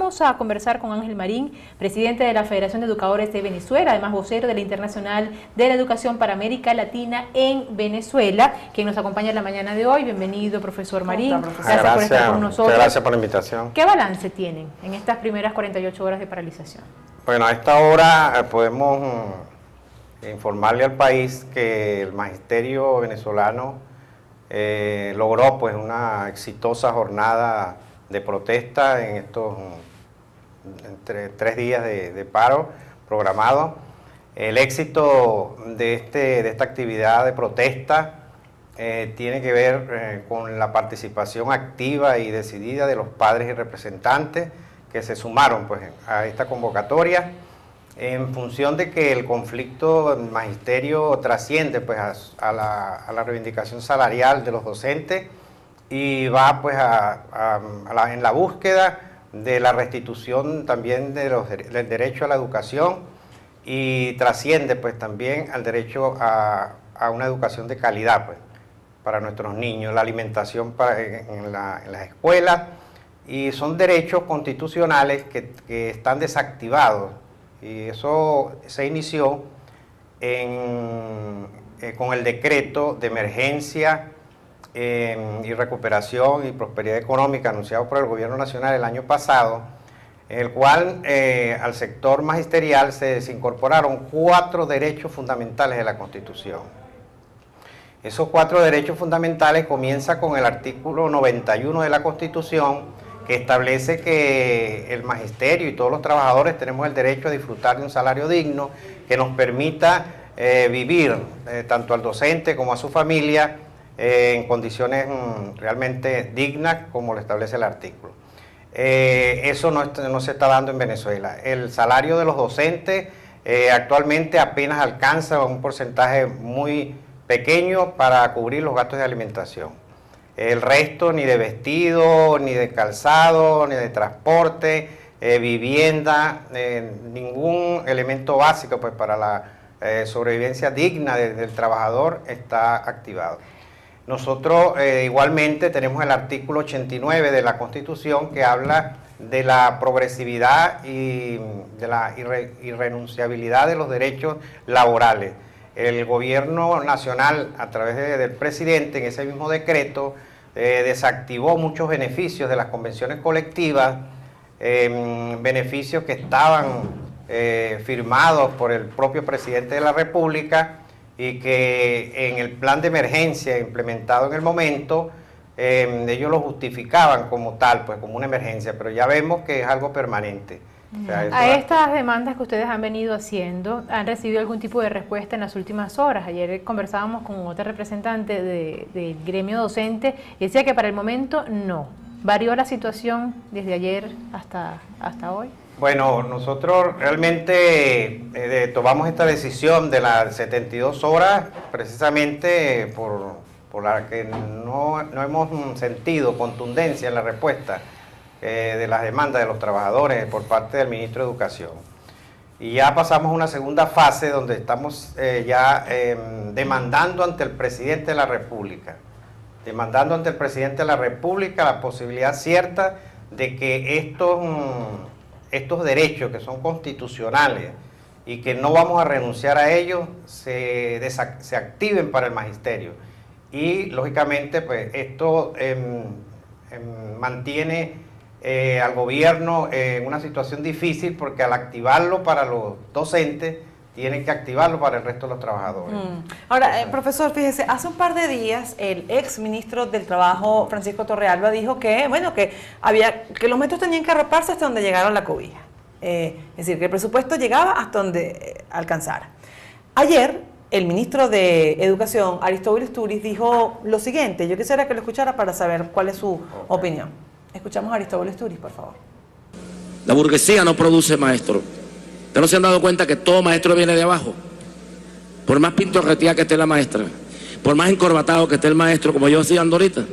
Vamos a conversar con Ángel Marín, presidente de la Federación de Educadores de Venezuela, además vocero de la Internacional de la Educación para América Latina en Venezuela, quien nos acompaña en la mañana de hoy. Bienvenido, profesor Marín. Gracias por estar con nosotros. Muchas gracias por la invitación. ¿Qué balance tienen en estas primeras 48 horas de paralización? Bueno, a esta hora podemos informarle al país que el magisterio venezolano logró pues una exitosa jornada de protesta en estos entre 3 días de paro programado. El éxito de esta actividad de protesta tiene que ver con la participación activa y decidida de los padres y representantes que se sumaron pues a esta convocatoria en función de que el conflicto del magisterio trasciende pues a la reivindicación salarial de los docentes y va pues en la búsqueda de la restitución también del derecho a la educación y trasciende pues también al derecho a una educación de calidad pues para nuestros niños, la alimentación en las escuelas, y son derechos constitucionales que están desactivados, y eso se inició con el decreto de emergencia y recuperación y prosperidad económica anunciado por el Gobierno Nacional el año pasado, en el cual al sector magisterial se incorporaron 4 derechos fundamentales de la Constitución. Esos 4 derechos fundamentales comienzan con el artículo 91 de la Constitución, que establece que el magisterio y todos los trabajadores tenemos el derecho a disfrutar de un salario digno que nos permita vivir, tanto al docente como a su familia, en condiciones realmente dignas, como lo establece el artículo. Eso no se está dando en Venezuela. El salario de los docentes actualmente apenas alcanza un porcentaje muy pequeño para cubrir los gastos de alimentación. El resto ni de vestido, ni de calzado, ni de transporte, vivienda, ningún elemento básico pues para la sobrevivencia digna del trabajador está activado. Nosotros igualmente tenemos el artículo 89 de la Constitución que habla de la progresividad y de la irrenunciabilidad de los derechos laborales. El Gobierno Nacional, a través del presidente, en ese mismo decreto, desactivó muchos beneficios de las convenciones colectivas, beneficios que estaban firmados por el propio presidente de la República y que en el plan de emergencia implementado en el momento, ellos lo justificaban como tal, pues como una emergencia, pero ya vemos que es algo permanente. O sea, a estas demandas que ustedes han venido haciendo, ¿han recibido algún tipo de respuesta en las últimas horas? Ayer conversábamos con otra representante del gremio docente y decía que para el momento no. ¿Varió la situación desde ayer hasta hoy? Bueno, nosotros realmente tomamos esta decisión de las 72 horas precisamente por la que no hemos sentido contundencia en la respuesta de las demandas de los trabajadores por parte del ministro de Educación. Y ya pasamos a una segunda fase donde estamos demandando ante el presidente de la República, la posibilidad cierta de que estos derechos que son constitucionales y que no vamos a renunciar a ellos se activen para el magisterio. Y lógicamente pues esto mantiene al gobierno en una situación difícil, porque al activarlo para los docentes tienen que activarlo para el resto de los trabajadores. Ahora, profesor, fíjese, hace un par de días el ex ministro del Trabajo, Francisco Torrealba, dijo que, bueno, que los maestros tenían que arroparse hasta donde llegaron la cobija. Es decir, que el presupuesto llegaba hasta donde alcanzara. Ayer, el ministro de Educación, Aristóbulo Isturiz, dijo lo siguiente. Yo quisiera que lo escuchara para saber cuál es su opinión. Escuchamos a Aristóbulo Isturiz, por favor. La burguesía no produce maestros. ¿Ustedes no se han dado cuenta que todo maestro viene de abajo? Por más pintorreteada que esté la maestra, por más encorbatado que esté el maestro, como yo decía ahorita,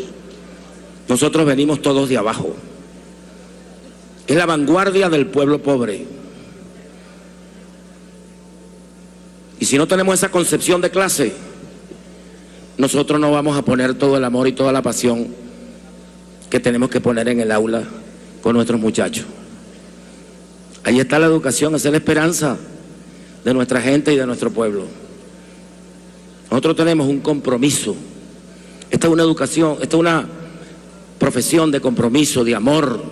nosotros venimos todos de abajo. Es la vanguardia del pueblo pobre. Y si no tenemos esa concepción de clase, nosotros no vamos a poner todo el amor y toda la pasión que tenemos que poner en el aula con nuestros muchachos. Ahí está la educación, esa es la esperanza de nuestra gente y de nuestro pueblo. Nosotros tenemos un compromiso. Esta es una educación, esta es una profesión de compromiso, de amor.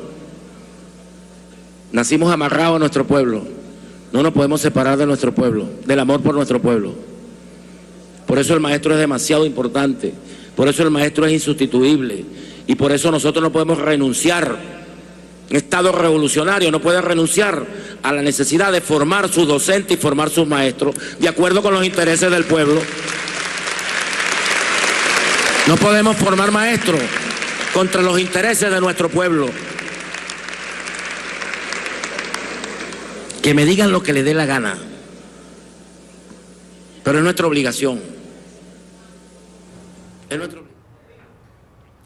Nacimos amarrados a nuestro pueblo. No nos podemos separar de nuestro pueblo, del amor por nuestro pueblo. Por eso el maestro es demasiado importante. Por eso el maestro es insustituible. Y por eso nosotros no podemos renunciar. Un Estado revolucionario no puede renunciar a la necesidad de formar sus docentes y formar sus maestros de acuerdo con los intereses del pueblo. No podemos formar maestros contra los intereses de nuestro pueblo. Que me digan lo que les dé la gana. Pero es nuestra obligación. Es nuestra obligación.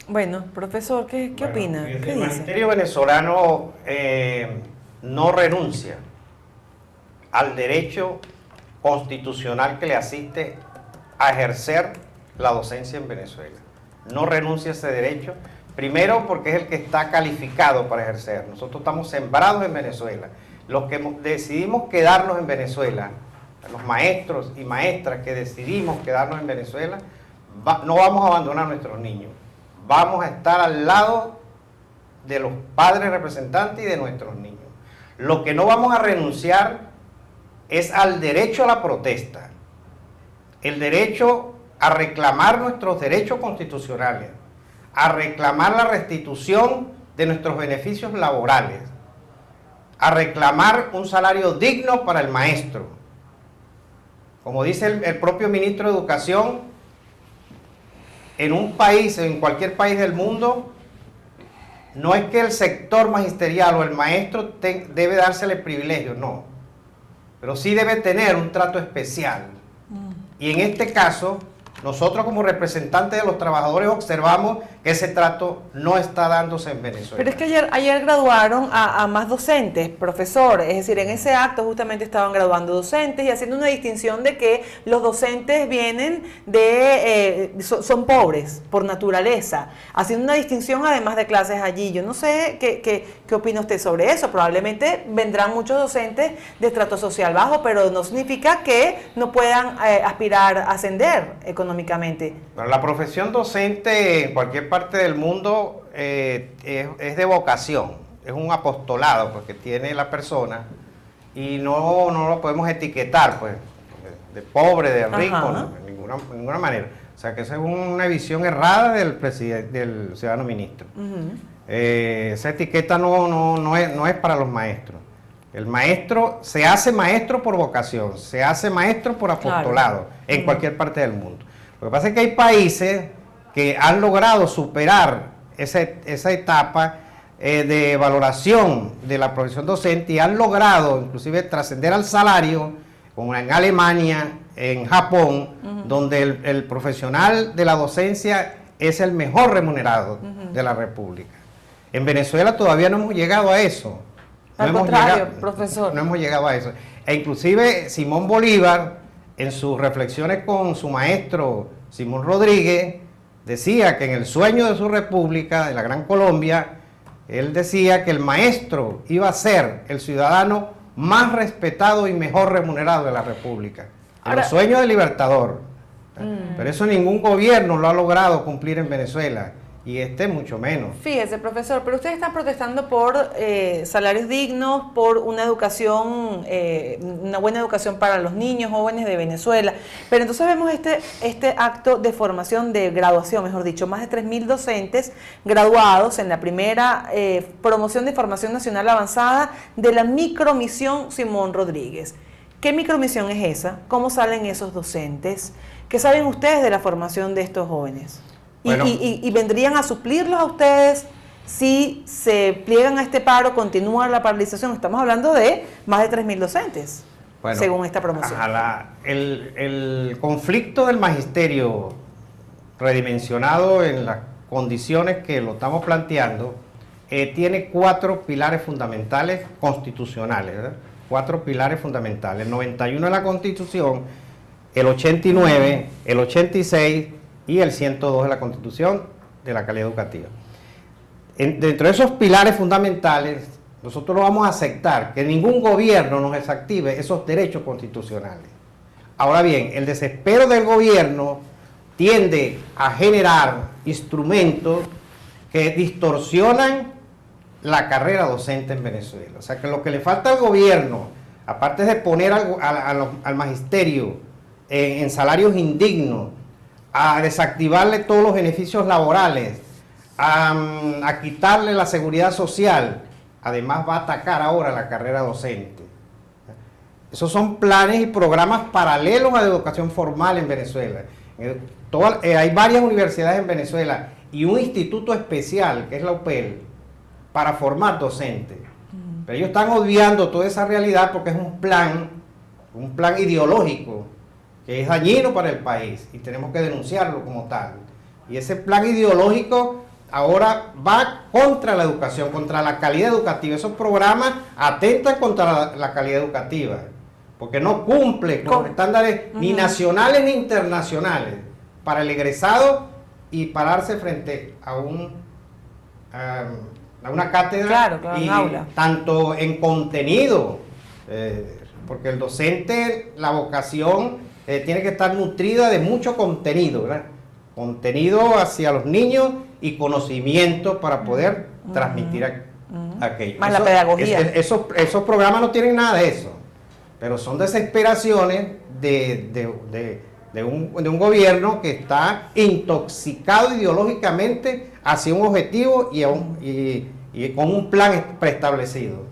Bueno, profesor, ¿qué opina? ¿Qué El dice? magisterio venezolano no renuncia al derecho constitucional que le asiste a ejercer la docencia en Venezuela. No renuncia a ese derecho, primero porque es el que está calificado para ejercer. Nosotros estamos sembrados en Venezuela. Los que decidimos quedarnos en Venezuela, los maestros y maestras que decidimos quedarnos en Venezuela, no vamos a abandonar a nuestros niños. Vamos a estar al lado de los padres representantes y de nuestros niños. Lo que no vamos a renunciar es al derecho a la protesta, el derecho a reclamar nuestros derechos constitucionales, a reclamar la restitución de nuestros beneficios laborales, a reclamar un salario digno para el maestro. Como dice el propio ministro de Educación, en un país, en cualquier país del mundo, no es que el sector magisterial o el maestro debe dársele privilegios, no. Pero sí debe tener un trato especial. Y en este caso, nosotros como representantes de los trabajadores observamos que ese trato no está dándose en Venezuela. Pero es que ayer graduaron a más docentes, profesores, es decir, en ese acto justamente estaban graduando docentes y haciendo una distinción de que los docentes vienen son pobres por naturaleza, haciendo una distinción además de clases allí. Yo no sé qué opina usted sobre eso. Probablemente vendrán muchos docentes de estrato social bajo, pero no significa que no puedan aspirar a ascender económicamente. Bueno, la profesión docente en cualquier parte del mundo es de vocación, es un apostolado porque tiene la persona y no lo podemos etiquetar pues de pobre, de rico, no, de ninguna manera. O sea que esa es una visión errada del ciudadano ministro. Esa etiqueta no es para los maestros. El maestro se hace maestro por vocación, se hace maestro por apostolado, en cualquier parte del mundo. Lo que pasa es que hay países que han logrado superar esa etapa de valoración de la profesión docente y han logrado inclusive trascender al salario, como en Alemania, en Japón, donde el profesional de la docencia es el mejor remunerado de la República. En Venezuela todavía no hemos llegado a eso. Al contrario, profesor. No hemos llegado a eso. E inclusive Simón Bolívar, en sus reflexiones con su maestro Simón Rodríguez, decía que en el sueño de su república, de la Gran Colombia, él decía que el maestro iba a ser el ciudadano más respetado y mejor remunerado de la república. El sueño del Libertador. Pero eso ningún gobierno lo ha logrado cumplir en Venezuela. Y mucho menos. Fíjese, profesor, pero ustedes están protestando por salarios dignos, por una educación, una buena educación para los niños jóvenes de Venezuela. Pero entonces vemos este acto de formación, de graduación, mejor dicho, más de 3.000 docentes graduados en la primera promoción de formación nacional avanzada de la micromisión Simón Rodríguez. ¿Qué micromisión es esa? ¿Cómo salen esos docentes? ¿Qué saben ustedes de la formación de estos jóvenes? Bueno, y vendrían a suplirlos a ustedes si se pliegan a este paro, continúa la paralización. Estamos hablando de más de 3.000 docentes, según esta promoción. El conflicto del magisterio redimensionado en las condiciones que lo estamos planteando tiene 4 pilares fundamentales constitucionales, ¿verdad? 4 pilares fundamentales, el 91 de la Constitución, el 89, el 86 y el 102 de la Constitución de la calidad educativa. Dentro de esos pilares fundamentales nosotros no vamos a aceptar que ningún gobierno nos desactive esos derechos constitucionales. Ahora bien, el desespero del gobierno tiende a generar instrumentos que distorsionan la carrera docente en Venezuela. O sea que lo que le falta al gobierno, aparte de poner al magisterio en salarios indignos, a desactivarle todos los beneficios laborales, a quitarle la seguridad social, además va a atacar ahora la carrera docente. Esos son planes y programas paralelos a la educación formal en Venezuela. Hay varias universidades en Venezuela y un instituto especial, que es la UPEL, para formar docentes. Pero ellos están obviando toda esa realidad porque es un plan ideológico que es dañino para el país y tenemos que denunciarlo como tal. Y ese plan ideológico ahora va contra la educación, contra la calidad educativa. Esos programas atentan contra la calidad educativa, porque no cumple con los estándares ni nacionales ni internacionales para el egresado y pararse frente a una cátedra, claro, y un aula. tanto en contenido, porque el docente, la vocación tiene que estar nutrida de mucho contenido, ¿verdad? Contenido hacia los niños y conocimiento para poder transmitir aquello. Más la pedagogía. Esos programas no tienen nada de eso, pero son desesperaciones de un gobierno que está intoxicado ideológicamente hacia un objetivo y con un plan preestablecido.